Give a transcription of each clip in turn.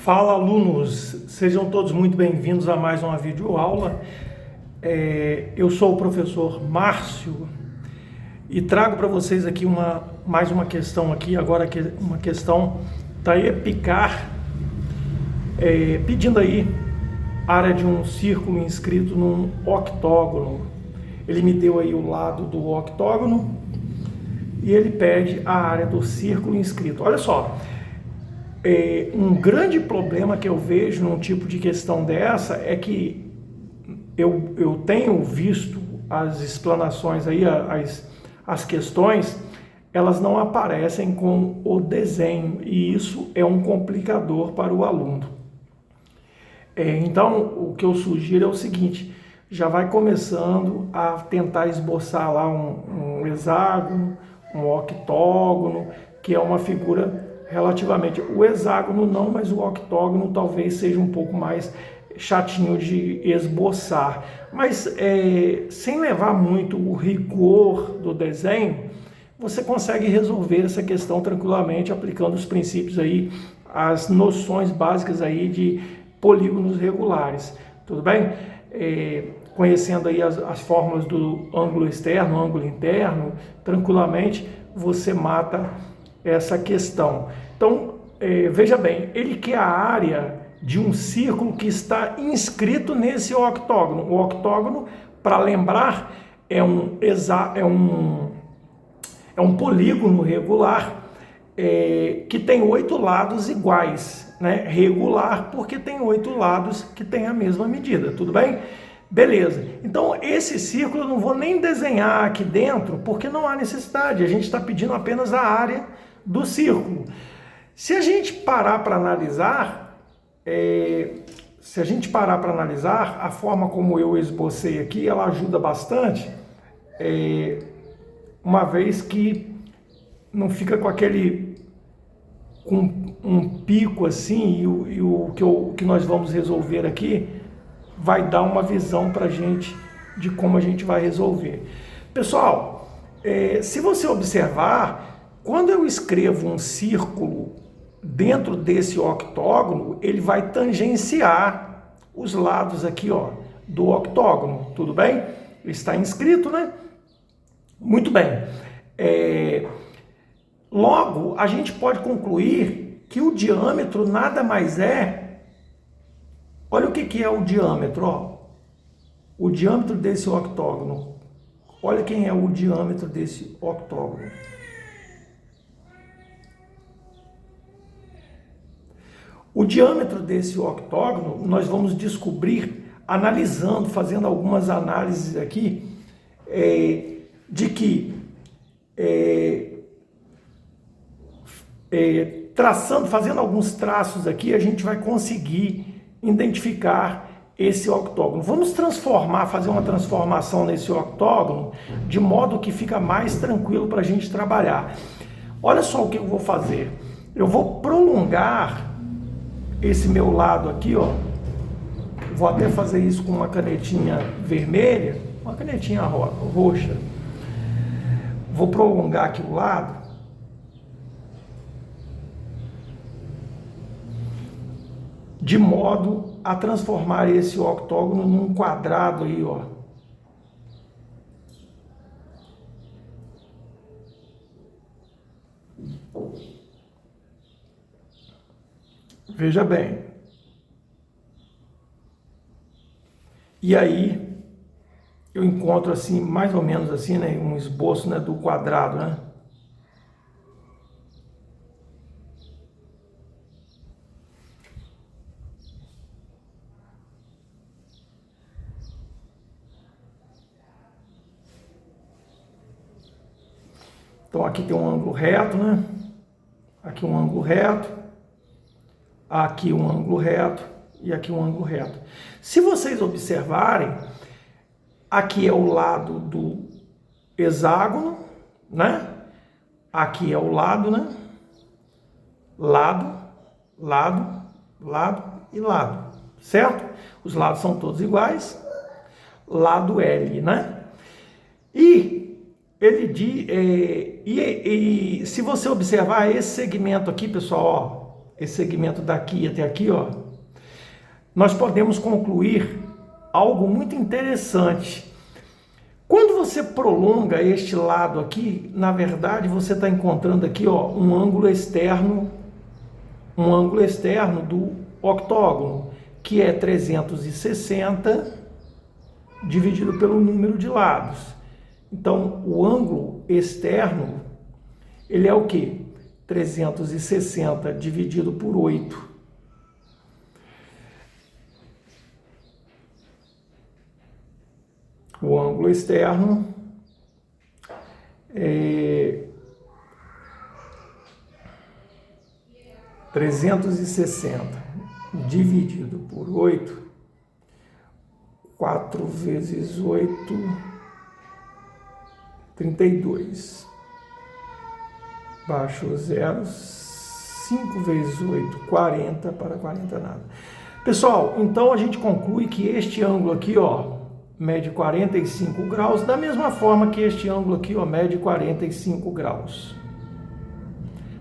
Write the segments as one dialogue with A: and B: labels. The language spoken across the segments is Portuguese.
A: Fala, alunos! Sejam todos muito bem-vindos a mais uma videoaula. Eu sou o professor Márcio e trago para vocês aqui mais uma questão aqui, agora uma questão da EPICAR, pedindo aí área de um círculo inscrito num octógono. Ele me deu aí o lado do octógono e ele pede a área do círculo inscrito. Olha só, um grande problema que eu vejo num tipo de questão dessa é que eu tenho visto as explanações aí, as questões, elas não aparecem com o desenho e isso é um complicador para o aluno. Então, o que eu sugiro é o seguinte: já vai começando a tentar esboçar lá um hexágono, um octógono, que é uma figura relativamente, o hexágono não, mas o octógono talvez seja um pouco mais chatinho de esboçar, mas sem levar muito o rigor do desenho, você consegue resolver essa questão tranquilamente aplicando os princípios aí, as noções básicas aí de polígonos regulares, tudo bem? Conhecendo aí as fórmulas do ângulo externo, ângulo interno, tranquilamente você mata essa questão. Então, veja bem, ele quer a área de um círculo que está inscrito nesse octógono. O octógono, para lembrar, é um polígono regular que tem 8 lados iguais, né? Regular porque tem 8 lados que têm a mesma medida, tudo bem? Beleza, então esse círculo eu não vou nem desenhar aqui dentro, porque não há necessidade, a gente está pedindo apenas a área do círculo. Se a gente parar para analisar, a forma como eu esbocei aqui, ela ajuda bastante, uma vez que não fica com um pico assim, e o que nós vamos resolver aqui vai dar uma visão para a gente de como a gente vai resolver. Pessoal, se você observar, quando eu escrevo um círculo dentro desse octógono, ele vai tangenciar os lados aqui, ó, do octógono, tudo bem? Está inscrito, né? Muito bem. Logo, a gente pode concluir que o diâmetro nada mais é. Olha o que é o diâmetro, ó. O diâmetro desse octógono. Olha quem é o diâmetro desse octógono. O diâmetro desse octógono nós vamos descobrir analisando, fazendo algumas análises aqui, de que fazendo alguns traços aqui, a gente vai conseguir identificar esse octógono. Vamos fazer uma transformação nesse octógono, de modo que fica mais tranquilo para a gente trabalhar. Olha só o que eu vou fazer. Eu vou prolongar esse meu lado aqui, ó. Vou até fazer isso com uma canetinha vermelha, uma canetinha roxa. Vou prolongar aqui o lado. De modo a transformar esse octógono num quadrado aí, ó. Veja bem. E aí eu encontro assim, mais ou menos assim, né, um esboço, né, do quadrado, né? Então aqui tem um ângulo reto, né? Aqui um ângulo reto, aqui um ângulo reto e aqui um ângulo reto. Se vocês observarem, aqui é o lado do hexágono, né? Aqui é o lado, né? Lado, lado, lado e lado, certo? Os lados são todos iguais, lado L, né? E ele diz, se você observar esse segmento aqui, pessoal, ó, esse segmento daqui até aqui, ó, nós podemos concluir algo muito interessante. Quando você prolonga este lado aqui, na verdade você está encontrando aqui, ó, um ângulo externo do octógono, que é 360 dividido pelo número de lados. Então, o ângulo externo, ele é o quê? 360 dividido por 8. O ângulo externo é 360 dividido por 8, 4 vezes 8, 32. Baixo o zero, 5 vezes 8, 40, para 40 nada. Pessoal, então a gente conclui que este ângulo aqui, ó, mede 45 graus, da mesma forma que este ângulo aqui, ó, mede 45 graus.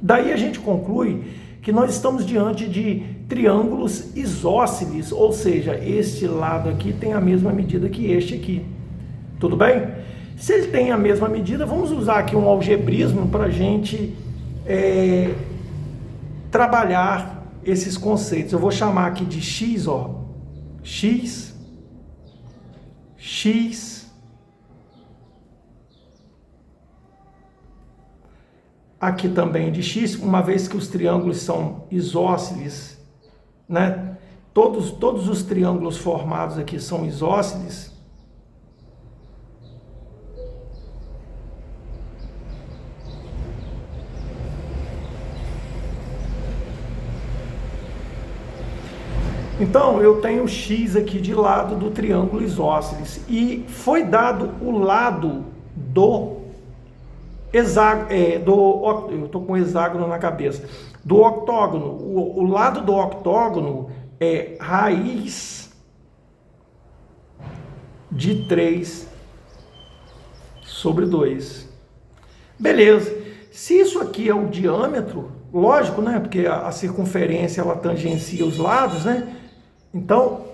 A: Daí a gente conclui que nós estamos diante de triângulos isósceles, ou seja, este lado aqui tem a mesma medida que este aqui. Tudo bem? Se ele tem a mesma medida, vamos usar aqui um algebrismo para a gente trabalhar esses conceitos. Eu vou chamar aqui de x, ó, x, aqui também de x, uma vez que os triângulos são isósceles, né? Todos os triângulos formados aqui são isósceles. Então, eu tenho x aqui de lado do triângulo isósceles e foi dado o lado do hexágono, eu estou com o hexágono na cabeça, do octógono. O lado do octógono é raiz de 3 sobre 2. Beleza. Se isso aqui é o diâmetro, lógico, né? Porque a circunferência ela tangencia os lados, né? Então,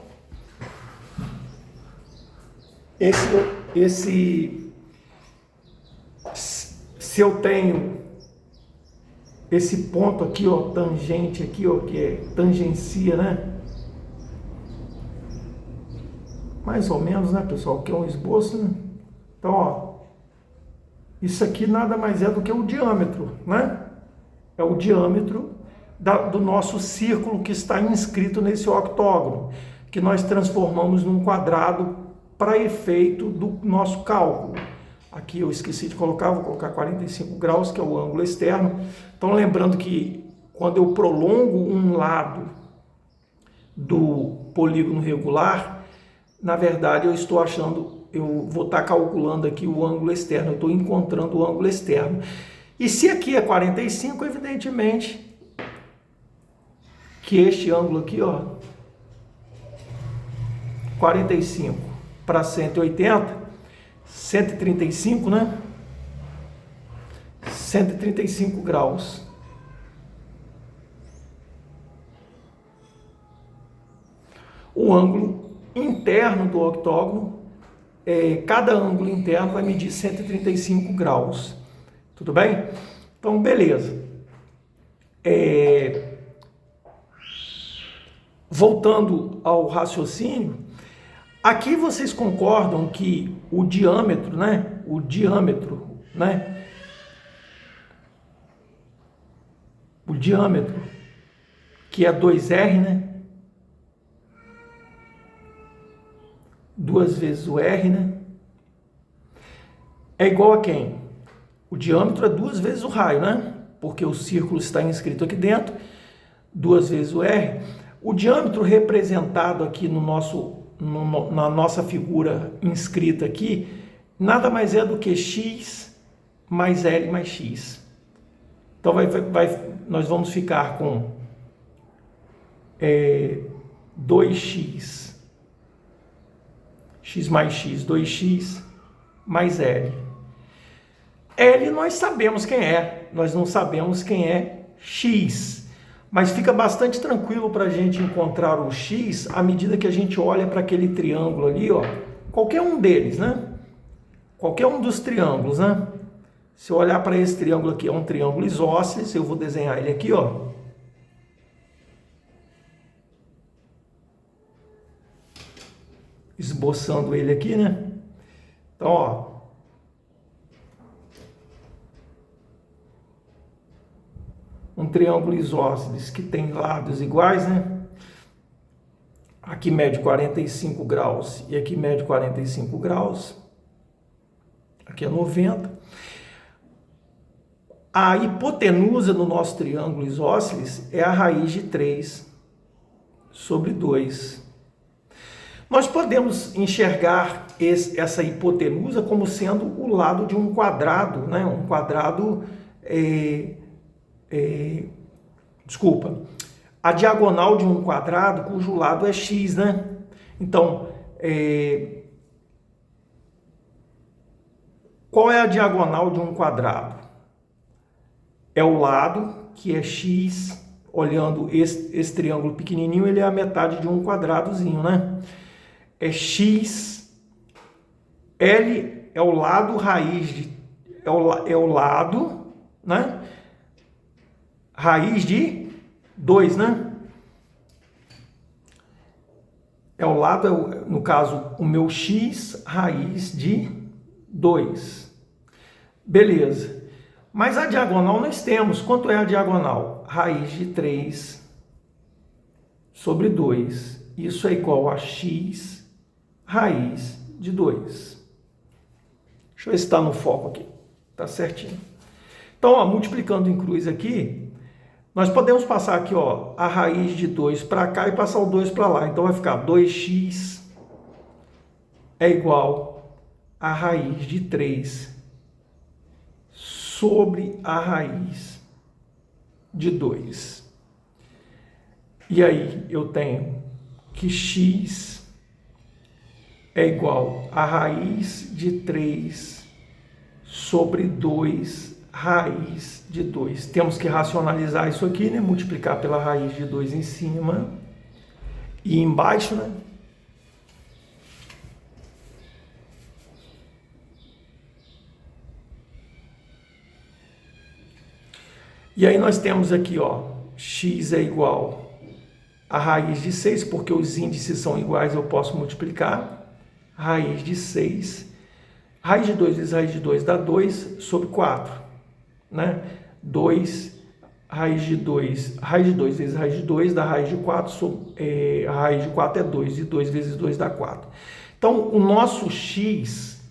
A: se eu tenho esse ponto aqui, ó, tangente aqui, ó, que é tangencia, né? Mais ou menos, né, pessoal? Que é um esboço, né? Então, ó, isso aqui nada mais é do que o diâmetro, né? É o diâmetro do nosso círculo que está inscrito nesse octógono, que nós transformamos num quadrado para efeito do nosso cálculo. Aqui eu esqueci de colocar, vou colocar 45 graus, que é o ângulo externo. Então, lembrando que quando eu prolongo um lado do polígono regular, na verdade eu vou estar calculando aqui o ângulo externo, eu estou encontrando o ângulo externo. E se aqui é 45, evidentemente que este ângulo aqui, ó, 45 para 180, 135, né? 135 graus. O ângulo interno do octógono, cada ângulo interno vai medir 135 graus. Tudo bem? Então, beleza. Voltando ao raciocínio, aqui vocês concordam que o diâmetro, né? O diâmetro, que é 2R, né? 2 vezes o R, né? É igual a quem? O diâmetro é 2 vezes o raio, né? Porque o círculo está inscrito aqui dentro, 2 vezes o R. O diâmetro representado aqui na nossa figura inscrita aqui, nada mais é do que x mais L mais x. Então, nós vamos ficar com 2x, x mais x, 2x mais L. L nós sabemos quem é, nós não sabemos quem é x. Mas fica bastante tranquilo para a gente encontrar o x à medida que a gente olha para aquele triângulo ali, ó. Qualquer um deles, né? Qualquer um dos triângulos, né? Se eu olhar para esse triângulo aqui, é um triângulo isósceles, eu vou desenhar ele aqui, ó. Esboçando ele aqui, né? Então, ó. Um triângulo isósceles que tem lados iguais, né? Aqui mede 45 graus e aqui mede 45 graus. Aqui é 90. A hipotenusa do nosso triângulo isósceles é a raiz de 3 sobre 2. Nós podemos enxergar essa hipotenusa como sendo o lado de um quadrado, né? Um quadrado, desculpa, a diagonal de um quadrado cujo lado é x, né? Então, qual é a diagonal de um quadrado? É o lado que é x, olhando esse triângulo pequenininho, ele é a metade de um quadradozinho, né? É x, L é o lado raiz de, é o lado, né? Raiz de 2, né? É o lado, no caso, o meu x raiz de 2. Beleza. Mas a diagonal nós temos. Quanto é a diagonal? Raiz de 3 sobre 2. Isso é igual a x raiz de 2. Deixa eu ver se está no foco aqui. Está certinho. Então, ó, multiplicando em cruz aqui, nós podemos passar aqui, ó, a raiz de 2 para cá e passar o 2 para lá. Então, vai ficar 2x é igual a raiz de 3 sobre a raiz de 2. E aí eu tenho que x é igual a raiz de 3 sobre 2 raiz de 2. Temos que racionalizar isso aqui, né? Multiplicar pela raiz de 2 em cima e embaixo, né? E aí nós temos aqui, ó, x é igual a raiz de 6, porque os índices são iguais, eu posso multiplicar. Raiz de 6. Raiz de 2 vezes raiz de 2 dá 2 sobre 4, né? 2, raiz de 2 vezes raiz de 2 dá raiz de 4, a raiz de 4 é 2, e 2 vezes 2 dá 4. Então, o nosso x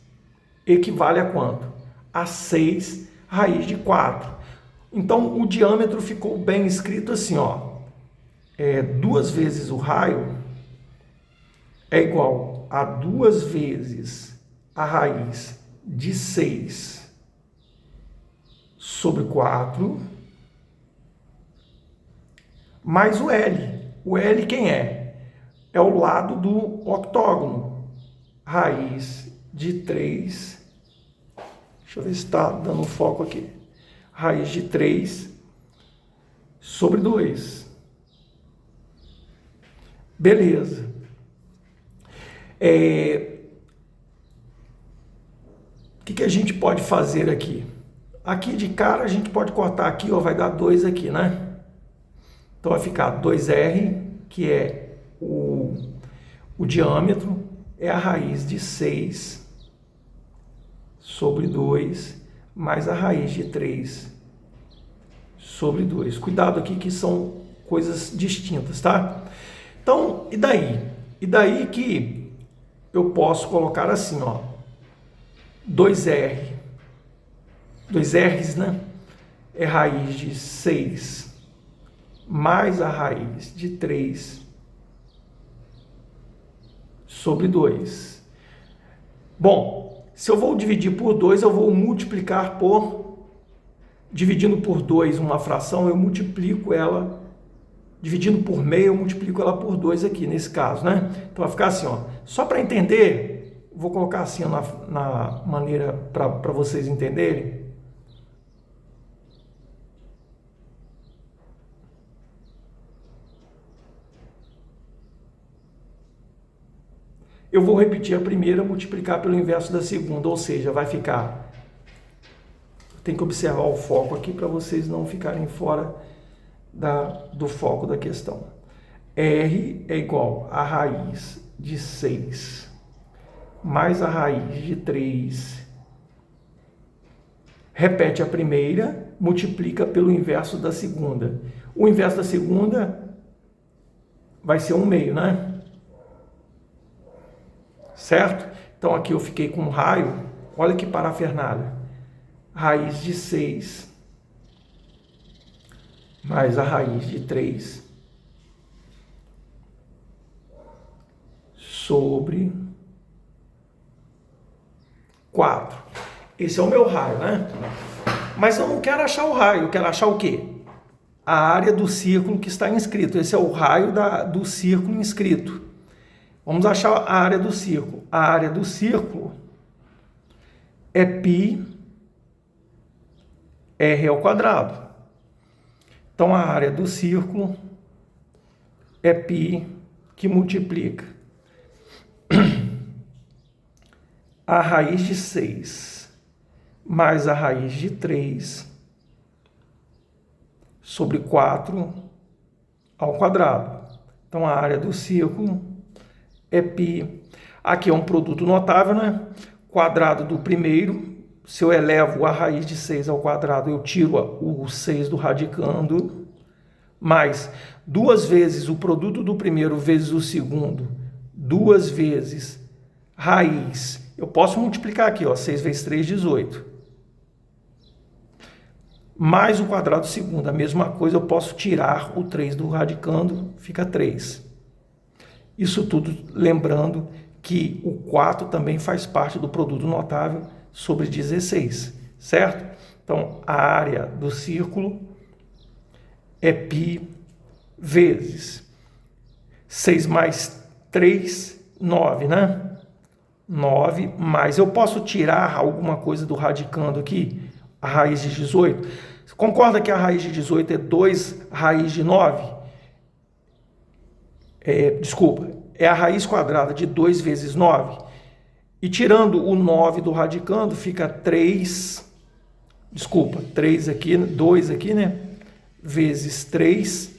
A: equivale a quanto? A 6 raiz de 4. Então, o diâmetro ficou bem escrito assim, ó. 2 vezes o raio é igual a 2 vezes a raiz de 6 sobre 4, mais o L. O L quem é? É o lado do octógono. Raiz de 3. Deixa eu ver se está dando foco aqui. Raiz de 3 sobre 2. Beleza. O que a gente pode fazer aqui? Aqui de cara a gente pode cortar aqui, ó, vai dar 2 aqui, né? Então vai ficar 2R, que é o diâmetro, é a raiz de 6 sobre 2, mais a raiz de 3 sobre 2. Cuidado aqui que são coisas distintas, tá? Então, e daí? E daí que eu posso colocar assim, ó, 2R, 2R's, né? É raiz de 6 mais a raiz de 3 sobre 2. Bom, se eu vou dividir por 2, eu vou multiplicar por... Dividindo por 2 uma fração, eu multiplico ela... Dividindo por meio, eu multiplico ela por 2 aqui, nesse caso, né? Então, vai ficar assim, ó. Só para entender, vou colocar assim na maneira para vocês entenderem. eu vou repetir a primeira, multiplicar pelo inverso da segunda, ou seja, vai ficar... Tem que observar o foco aqui para vocês não ficarem fora do foco da questão. R é igual a raiz de 6 mais a raiz de 3. Repete a primeira, multiplica pelo inverso da segunda. O inverso da segunda vai ser 1/2, né? Certo? Então aqui eu fiquei com um raio, olha que parafernália. Raiz de 6 mais a raiz de 3 sobre 4. Esse é o meu raio, né? Mas eu não quero achar o raio, eu quero achar o quê? A área do círculo que está inscrito. Esse é o raio do círculo inscrito. Vamos achar a área do círculo. A área do círculo é πr ao quadrado. Então, a área do círculo é π que multiplica a raiz de 6 mais a raiz de 3 sobre 4 ao quadrado. Então, a área do círculo é π. Aqui é um produto notável, né? Quadrado do primeiro. Se eu elevo a raiz de 6 ao quadrado, eu tiro o 6 do radicando, mais 2 vezes o produto do primeiro vezes o segundo, 2 vezes raiz. Eu posso multiplicar aqui, ó, 6 vezes 3, 18. Mais o quadrado do segundo, a mesma coisa, eu posso tirar o 3 do radicando, fica 3. Isso tudo lembrando que o 4 também faz parte do produto notável sobre 16, certo? Então, a área do círculo é π vezes 6 mais 3, 9, né? 9, mais eu posso tirar alguma coisa do radicando aqui, a raiz de 18. Você concorda que a raiz de 18 é 2 raiz de 9? Desculpa, é a raiz quadrada de 2 vezes 9. E tirando o 9 do radicando, fica 3 aqui, 2 aqui, né? Vezes 3.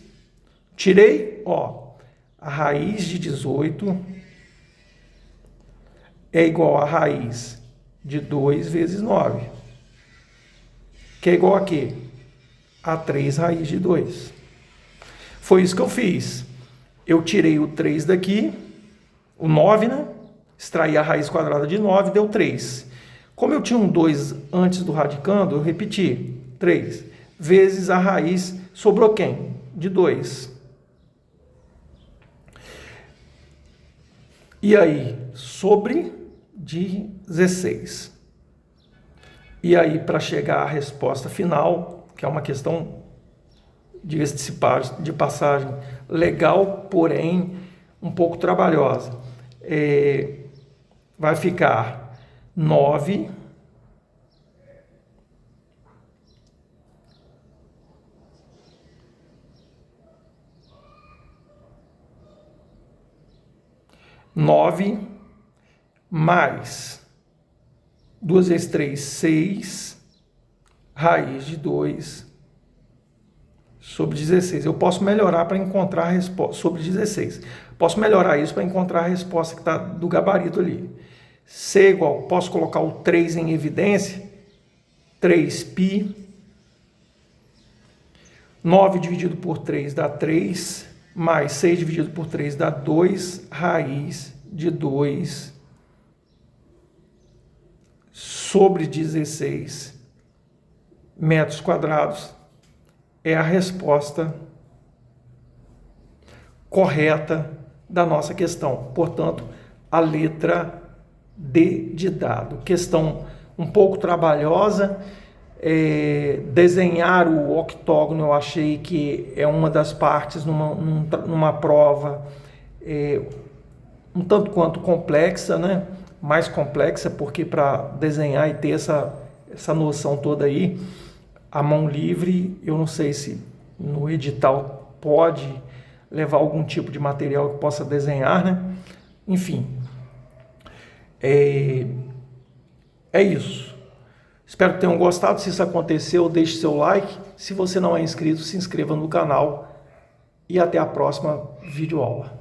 A: Tirei, ó, a raiz de 18 é igual a raiz de 2 vezes 9. Que é igual a quê? A 3 raiz de 2. Foi isso que eu fiz. Eu tirei o 3 daqui, o 9, né? Extraí a raiz quadrada de 9, deu 3. Como eu tinha um 2 antes do radicando, eu repeti. 3 vezes a raiz, sobrou quem? De 2. E aí, sobre 16. E aí, para chegar à resposta final, que é uma questão, diga-se de passagem, legal, porém um pouco trabalhosa. Vai ficar 9 mais 2 vezes 3, 6, raiz de 2 sobre 16. Eu posso melhorar para encontrar a resposta sobre 16. Posso melhorar isso para encontrar a resposta que está do gabarito ali. C igual, posso colocar o 3 em evidência, 3π, 9 dividido por 3 dá 3, mais 6 dividido por 3 dá 2, raiz de 2 sobre 16 metros quadrados é a resposta correta da nossa questão. Portanto, a letra D de dado. Questão um pouco trabalhosa. Desenhar o octógono eu achei que é uma das partes numa prova um tanto quanto complexa, né? Mais complexa, porque para desenhar e ter essa noção toda aí, a mão livre, eu não sei se no edital pode levar algum tipo de material que possa desenhar, né? Enfim, É isso. Espero que tenham gostado. Se isso aconteceu, deixe seu like. Se você não é inscrito, se inscreva no canal. E até a próxima videoaula.